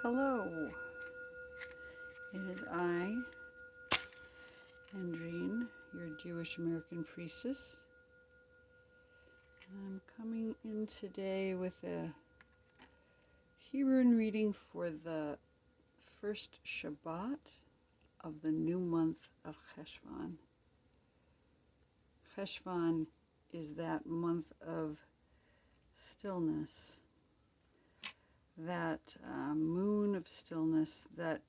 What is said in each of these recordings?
Hello, it is I, Andrine, your Jewish American Priestess. I'm coming in today with a Hebrew reading for the first Shabbat of the new month of Cheshvan. Cheshvan is that month of stillness, that moon of stillness that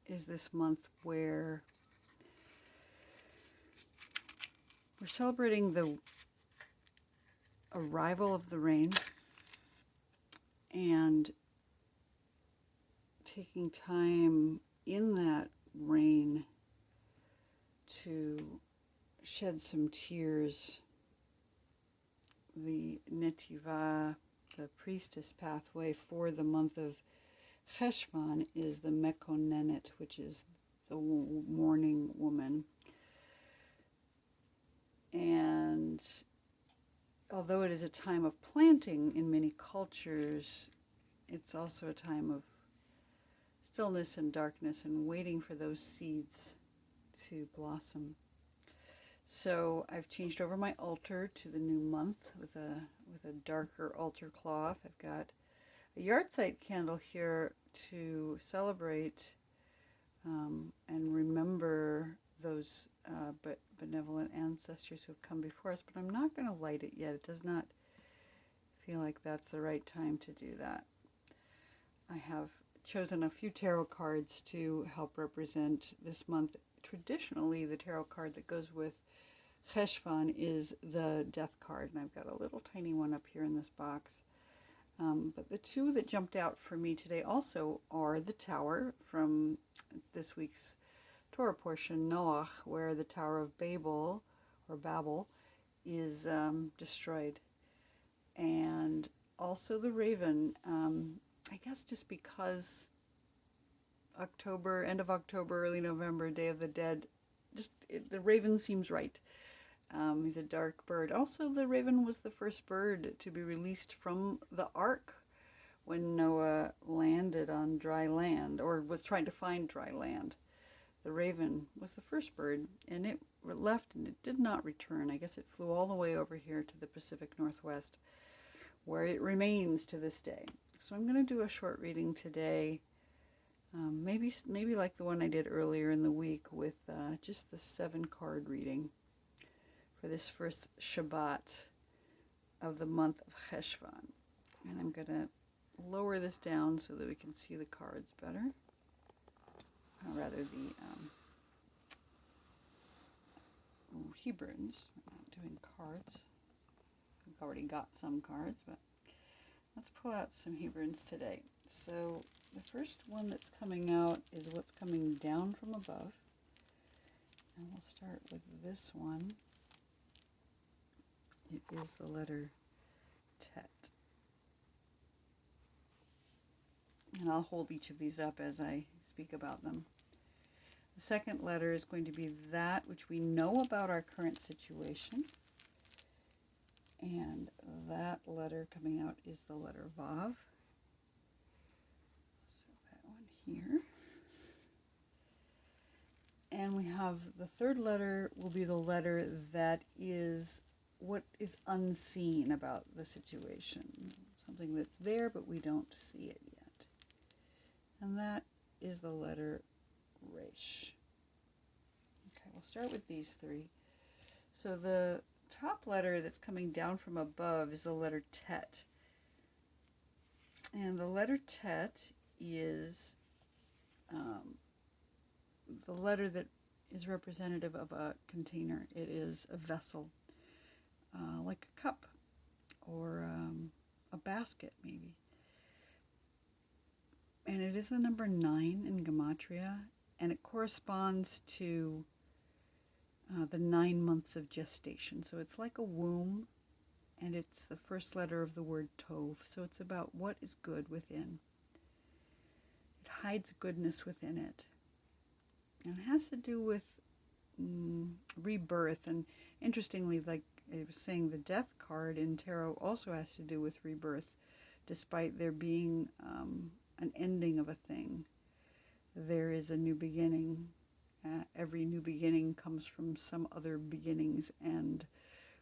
is this month where we're celebrating the arrival of the rain and taking time in that rain to shed some tears. The Netivah, the priestess pathway for the month of Cheshvan, is the Mekonenet, which is the mourning woman. And although it is a time of planting in many cultures, it's also a time of stillness and darkness and waiting for those seeds to blossom. So I've changed over my altar to the new month with a darker altar cloth. I've got a yahrzeit candle here to celebrate and remember those benevolent ancestors who have come before us, but I'm not going to light it yet. It does not feel like that's the right time to do that. I have chosen a few tarot cards to help represent this month. Traditionally, the tarot card that goes with Cheshvan is the Death card, and I've got a little tiny one up here in this box. But the two that jumped out for me today also are the Tower from this week's Torah portion, Noach, where the Tower of Babel, or Babel, is destroyed. And also the Raven, I guess just because end of October, early November, Day of the Dead, the Raven seems right. He's a dark bird. Also, the raven was the first bird to be released from the ark when Noah landed on dry land, or was trying to find dry land. The raven was the first bird, and it left and it did not return. I guess it flew all the way over here to the Pacific Northwest, where it remains to this day. So I'm going to do a short reading today, maybe like the one I did earlier in the week with just the 7-card reading for this first Shabbat of the month of Cheshvan. And I'm going to lower this down so that we can see the cards better. Or rather the Hebrunes. We're not doing cards. We've already got some cards, but let's pull out some Hebrunes today. So the first one that's coming out is what's coming down from above. And we'll start with this one. It is the letter Tet. And I'll hold each of these up as I speak about them. The second letter is going to be that which we know about our current situation. And that letter coming out is the letter Vav. So that one here. And we have the third letter will be the letter that is what is unseen about the situation. Something that's there, but we don't see it yet. And that is the letter Resh. Okay, we'll start with these three. So the top letter that's coming down from above is the letter Tet. And the letter Tet is the letter that is representative of a container. It is a vessel. Like a cup or a basket, maybe. And it is the number 9 in Gematria, and it corresponds to the 9 months of gestation. So it's like a womb, and it's the first letter of the word Tov. So it's about what is good within. It hides goodness within it. And it has to do with rebirth. And interestingly, like I was saying, the Death card in tarot also has to do with rebirth, despite there being an ending of a thing. There is a new beginning. Every new beginning comes from some other beginning's end,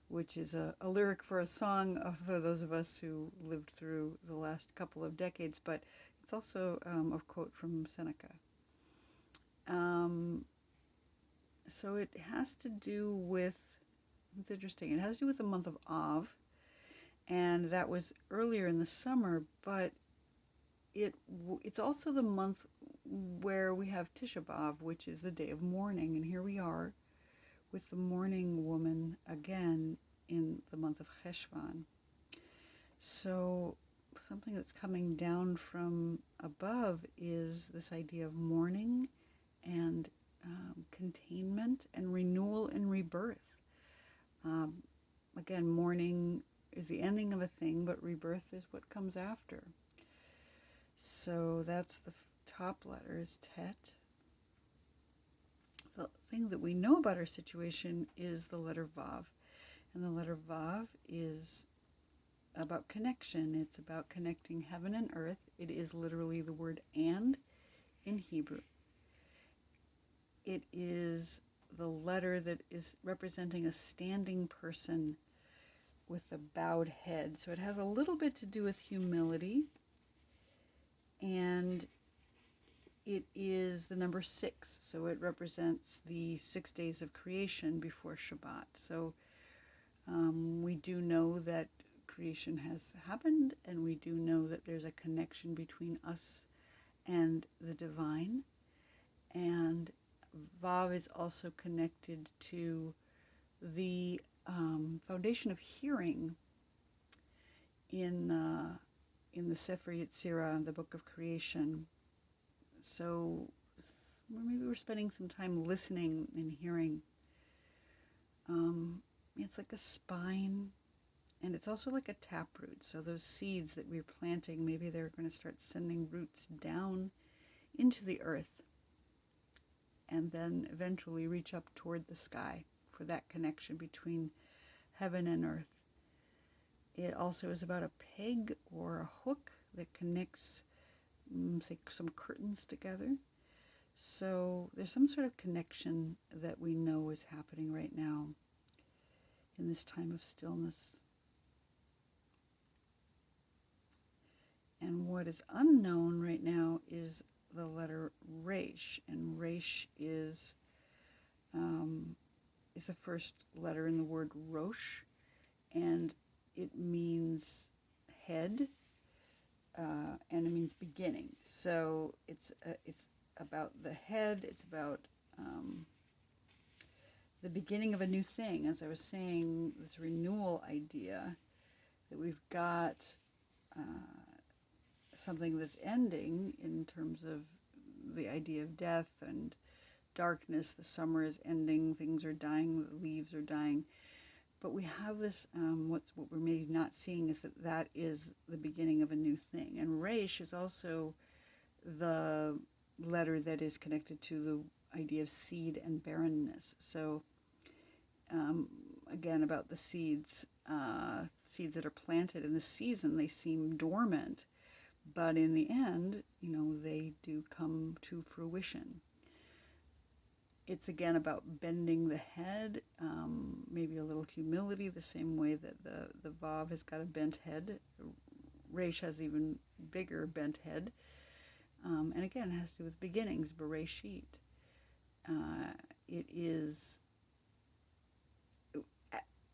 which is a lyric for a song for those of us who lived through the last couple of decades, but it's also a quote from Seneca. So it has to do with, it's interesting, it has to do with the month of Av, and that was earlier in the summer, but it's also the month where we have Tisha B'Av, which is the day of mourning, and here we are with the mourning woman again in the month of Cheshvan. So something that's coming down from above is this idea of mourning and containment and renewal and rebirth. Again, mourning is the ending of a thing, but rebirth is what comes after. So that's the top letter is Tet. The thing that we know about our situation is the letter Vav. And the letter Vav is about connection. It's about connecting heaven and earth. It is literally the word and in Hebrew. It is the letter that is representing a standing person with a bowed head. So it has a little bit to do with humility. And it is the number 6. So it represents the 6 days of creation before Shabbat. So we do know that creation has happened, and we do know that there's a connection between us and the divine. And Vav is also connected to the foundation of hearing in the Sefer Yetzirah, the book of creation. So maybe we're spending some time listening and hearing. It's like a spine, and it's also like a taproot. So those seeds that we're planting, maybe they're going to start sending roots down into the earth and then eventually reach up toward the sky for that connection between heaven and earth. It also is about a peg or a hook that connects, say, some curtains together. So there's some sort of connection that we know is happening right now in this time of stillness. And what is unknown right now is the letter Resh, and Resh is the first letter in the word Rosh, and it means head, and it means beginning. So it's about the head. It's about the beginning of a new thing. As I was saying, this renewal idea that we've got something that's ending in terms of the idea of death and darkness. The summer is ending, things are dying, the leaves are dying. But we have this, what we're maybe not seeing is that is the beginning of a new thing. And Resh is also the letter that is connected to the idea of seed and barrenness. So again, about the seeds that are planted in the season, they seem dormant, but in the end, they do come to fruition. It's again about bending the head, maybe a little humility, the same way that the Vav has got a bent head. Resh has even bigger bent head. And again, it has to do with beginnings, Bereshit. It is,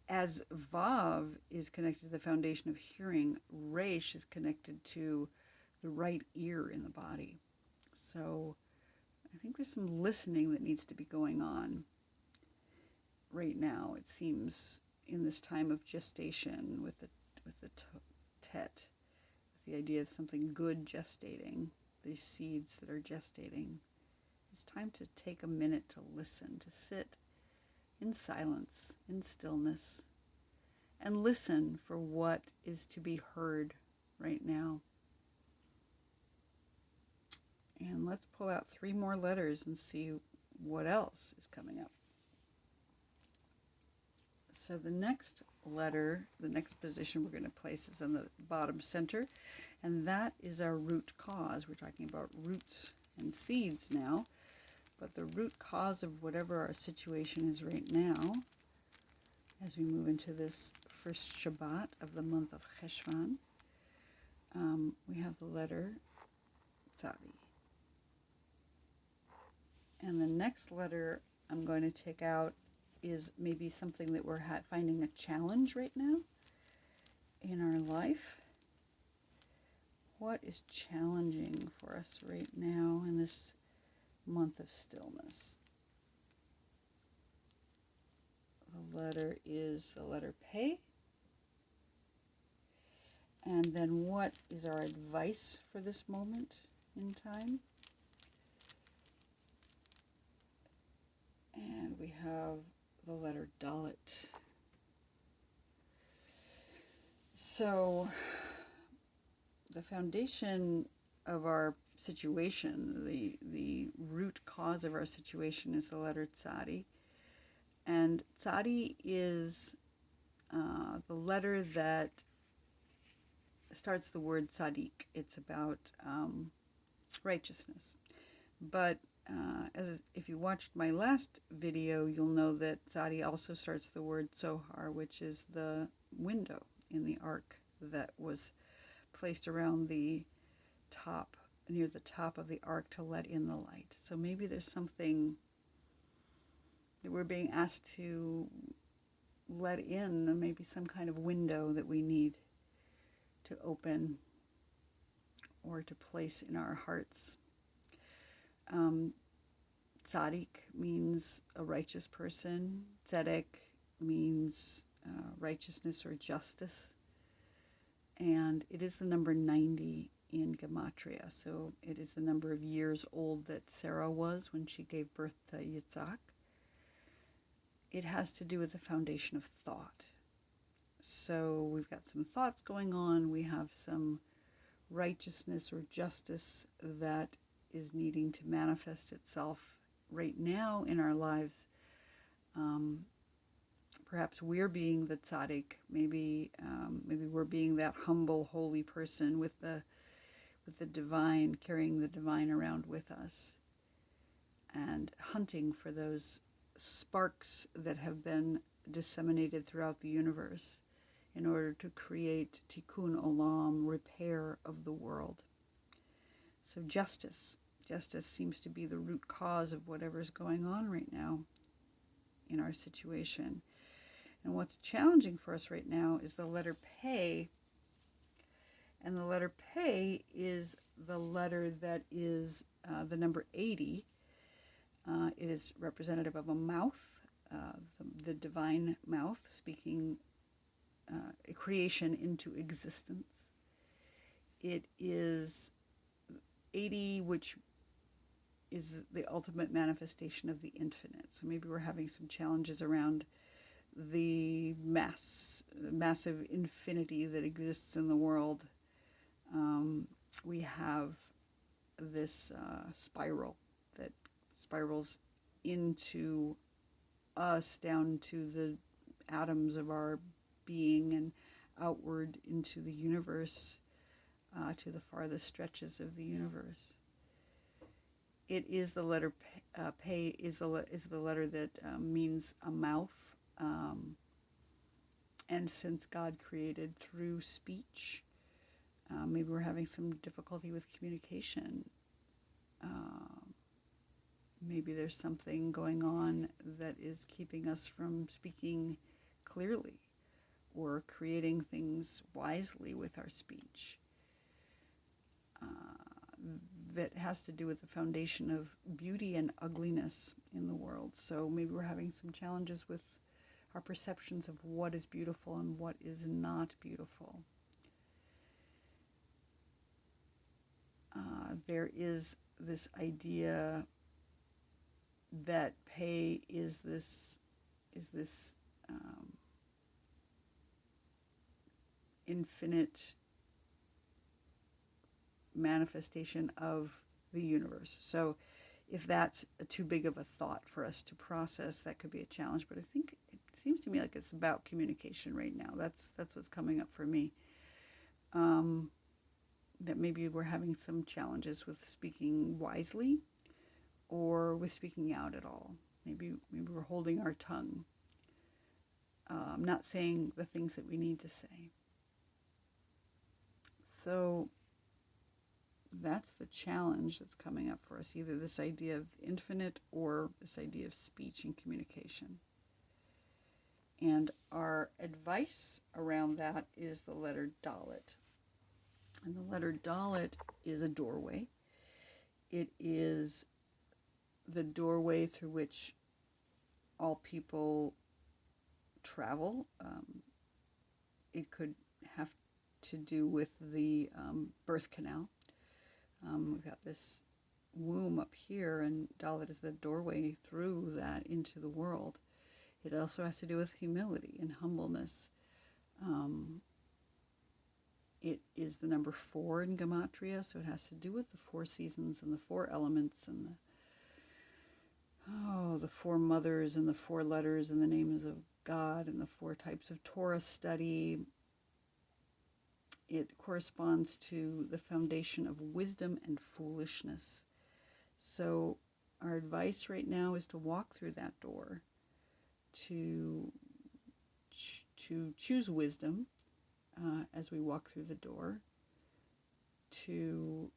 as Vav is connected to the foundation of hearing, Resh is connected to the right ear in the body. So I think there's some listening that needs to be going on right now, it seems, in this time of gestation with the Tet, with the idea of something good gestating, these seeds that are gestating. It's time to take a minute to listen, to sit in silence, in stillness, and listen for what is to be heard right now. And let's pull out 3 more letters and see what else is coming up. So the next letter, the next position we're going to place is in the bottom center, and that is our root cause. We're talking about roots and seeds now, but the root cause of whatever our situation is right now, as we move into this first Shabbat of the month of Cheshvan, we have the letter Tzadi. And the next letter I'm going to take out is maybe something that we're finding a challenge right now in our life. What is challenging for us right now in this month of stillness? The letter is the letter Pei. And then what is our advice for this moment in time? And we have the letter Dalet. So the foundation of our situation, the root cause of our situation is the letter Tzadi. And Tzadi is the letter that starts the word tzaddik. It's about righteousness. But if you watched my last video, you'll know that Tzadi also starts the word Zohar, which is the window in the ark that was placed around the top, near the top of the ark to let in the light. So maybe there's something that we're being asked to let in, maybe some kind of window that we need to open or to place in our hearts. Tzaddik means a righteous person. Tzedek means righteousness or justice. And it is the number 90 in Gematria. So it is the number of years old that Sarah was when she gave birth to Yitzhak. It has to do with the foundation of thought. So we've got some thoughts going on. We have some righteousness or justice that is needing to manifest itself right now in our lives. Perhaps we're being the tzaddik. Maybe we're being that humble, holy person with the divine, carrying the divine around with us, and hunting for those sparks that have been disseminated throughout the universe in order to create tikkun olam, repair of the world. So justice seems to be the root cause of whatever's going on right now in our situation. And what's challenging for us right now is the letter Pei. And the letter Pei is the letter that is the number 80. It is representative of a mouth, the divine mouth, speaking a creation into existence. It is 80, which is the ultimate manifestation of the infinite. So maybe we're having some challenges around the massive infinity that exists in the world. We have this spiral that spirals into us, down to the atoms of our being and outward into the universe, to the farthest stretches of the universe. It is the letter Pei is the letter that means a mouth, and since God created through speech, maybe we're having some difficulty with communication. Maybe there's something going on that is keeping us from speaking clearly or creating things wisely with our speech. That has to do with the foundation of beauty and ugliness in the world. So maybe we're having some challenges with our perceptions of what is beautiful and what is not beautiful. There is this idea that Pei is this infinite manifestation of the universe. So if that's too big of a thought for us to process, that could be a challenge. But I think it seems to me like it's about communication right now. That's what's coming up for me. That maybe we're having some challenges with speaking wisely or with speaking out at all. Maybe we're holding our tongue, not saying the things that we need to say. So that's the challenge that's coming up for us, either this idea of infinite or this idea of speech and communication. And our advice around that is the letter Dalet. And the letter Dalet is a doorway. It is the doorway through which all people travel. It could have to do with the birth canal. We've got this womb up here, and Dalet is the doorway through that into the world. It also has to do with humility and humbleness. It is the number 4 in Gematria, so it has to do with the 4 seasons and the 4 elements and the 4 mothers and the 4 letters and the names of God and the 4 types of Torah study. It corresponds to the foundation of wisdom and foolishness. So our advice right now is to walk through that door, to choose wisdom as we walk through the door, to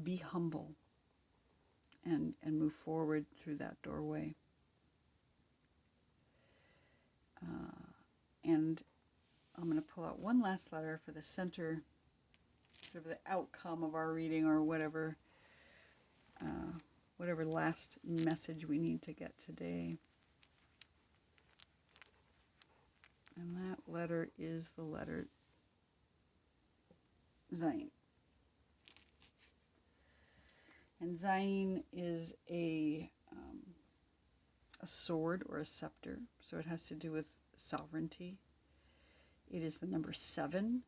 be humble and move forward through that doorway. And I'm going to pull out one last letter for the center, sort of the outcome of our reading, or whatever last message we need to get today. And that letter is the letter Zayin. And Zayin is a sword or a scepter, so it has to do with sovereignty. It is the number 7,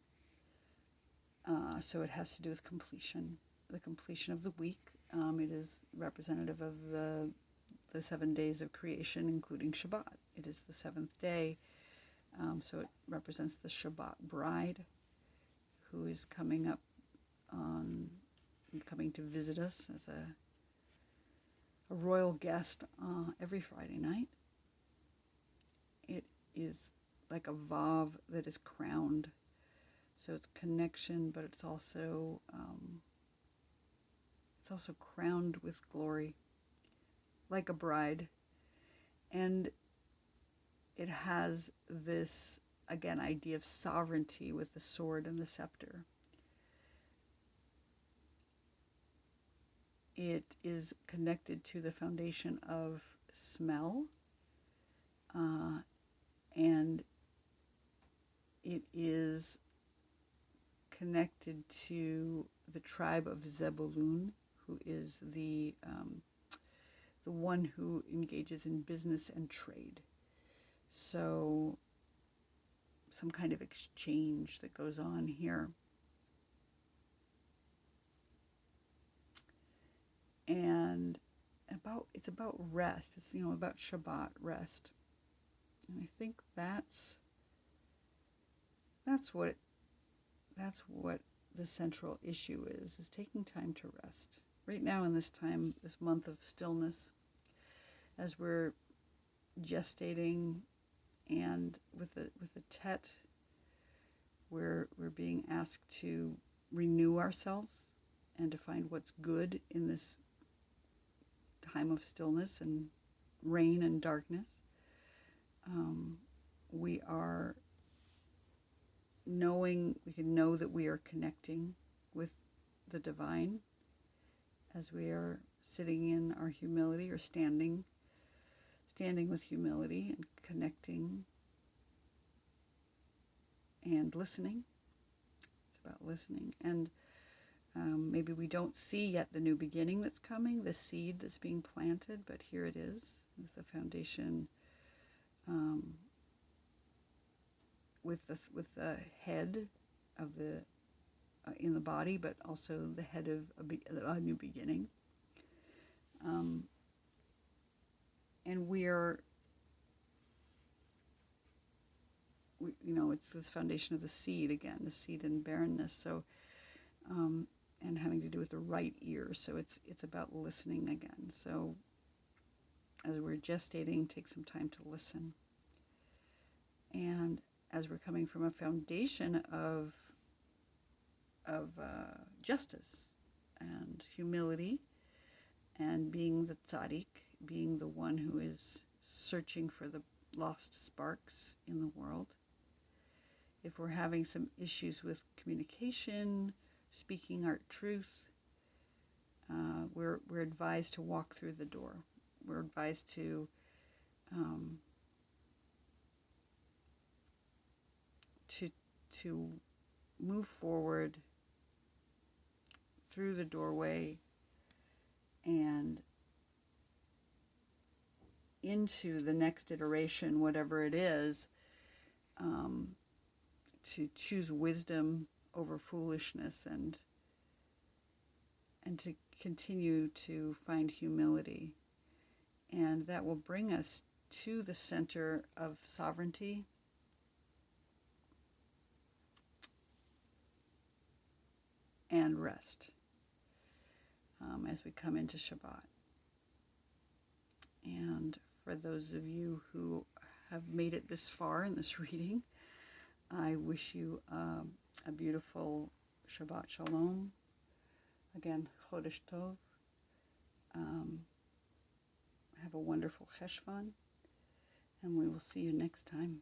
so it has to do with completion, the completion of the week. It is representative of the 7 days of creation, including Shabbat. It is the 7th day, so it represents the Shabbat bride, who is coming to visit us as a royal guest every Friday night. It is like a vav that is crowned, so it's connection, but it's also crowned with glory, like a bride. And it has this, again, idea of sovereignty with the sword and the scepter. It is connected to the foundation of smell, and it is connected to the tribe of Zebulun, who is the one who engages in business and trade. So some kind of exchange that goes on here. And it's about rest. It's about Shabbat rest. And I think that's what the central issue is taking time to rest. Right now in this month of stillness, as we're gestating, and with the Tet, we're being asked to renew ourselves and to find what's good in this time of stillness and rain and darkness. We can know that we are connecting with the divine as we are sitting in our humility, or standing with humility and connecting and listening. It's about listening. And maybe we don't see yet the new beginning that's coming, the seed that's being planted, but here it is, with the foundation, with the head of in the body, but also the head of a new beginning. And it's this foundation of the seed again, the seed and barrenness. So, and having to do with the right ear. So it's about listening again. So as we're gestating, take some time to listen. And as we're coming from a foundation of justice and humility and being the tzaddik, being the one who is searching for the lost sparks in the world. If we're having some issues with communication, speaking our truth, we're advised to walk through the door. We're advised to move forward through the doorway and into the next iteration, whatever it is, to choose wisdom over foolishness and to continue to find humility. And that will bring us to the center of sovereignty and rest as we come into Shabbat. And for those of you who have made it this far in this reading, I wish you a beautiful Shabbat Shalom. Again, Chodesh Tov. Have a wonderful Cheshvan, and we will see you next time.